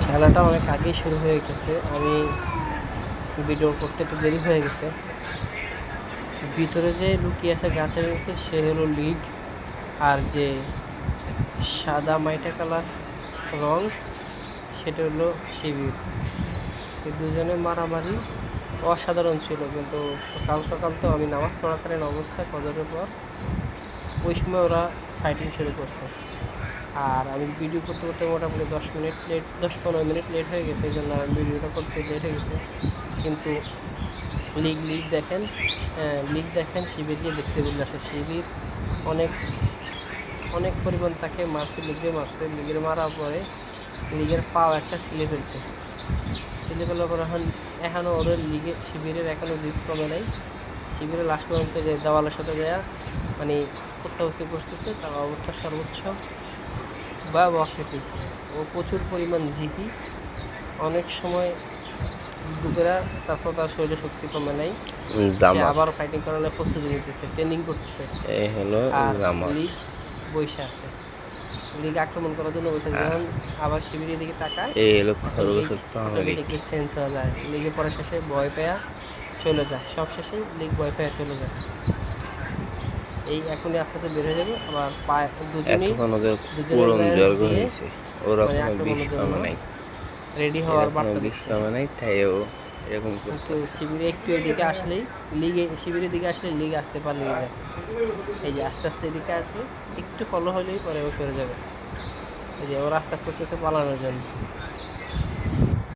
খেলাটা অনেক আগেই শুরু হয়ে গেছে। আমি ভিডিও করতে একটু দেরি হয়ে গেছে। ভিতরে যে লুকিয়ে আছে গাছের নিচে সে হলো লিগ, আর যে সাদা মাইটা কালার রং সেটা হলো শিবির। এই দুজনের মারামারি অসাধারণ ছিল, কিন্তু সকাল সকাল তো আমি নামাজ পড়াকালীন অবস্থায় ফজরের পর ওই সময় ওরা ফাইটিং শুরু করছে। আর আমি ভিডিও করতে করতে মোটামুটি 10-15 মিনিট লেট হয়ে গেছে, এই জন্য আমি ভিডিওটা করতে লেট হয়ে গেছে। কিন্তু লিগ দেখেন শিবিরকে দেখতে বলে আসে। শিবির অনেক অনেক পরিমাণ তাকে মারছে, লিগের মারার পরে লিগের পাও একটা ছিলে ফেলছে। ছিলে ফেলার পর এখনও ওদের শিবিরের এখনও জিত কমে নাই। শিবিরের লাস্ট পর্যন্ত যে দেওয়ালের সাথে দেয়া মানে কোস্তাকুস্তি করতেছে, তার অবস্থা সর্বোচ্চ বা বকৃতি। ও প্রচুর পরিমাণ জিপি, অনেক সময় দুপুরা, তারপর তার শরীরে শক্তি কমে নাই, সে আবার ফাইটিং করার প্রস্তুতি নিতেছে, ট্রেনিং করতেছে। আর লিগ বৈশা আছে, লিগ আক্রমণ করার জন্য বসে। যখন আবার শিবিরের দিকে তাকায় লিগ চেঞ্জ হয়ে যায়। লিগে পরে শেষে ভয় পেয়া চলে যায়, সব শেষে লিগ ভয় পেয়া চলে যায়। এই এখনই আস্তে আস্তে বের হয়ে যাবে। আবার দুজনেই রেডি হওয়ার বার্তা দিচ্ছে। কিন্তু শিবিরে একটু এদিকে আসলেই শিবিরের দিকে আসলে লিগ আসতে পারলে যায়। এই যে আস্তে আস্তে এদিকে আসবে, একটু ফলো হলেই পরে ও সরে যাবে। এই যে ও রাস্তা করতেছে পালানোর জন্য।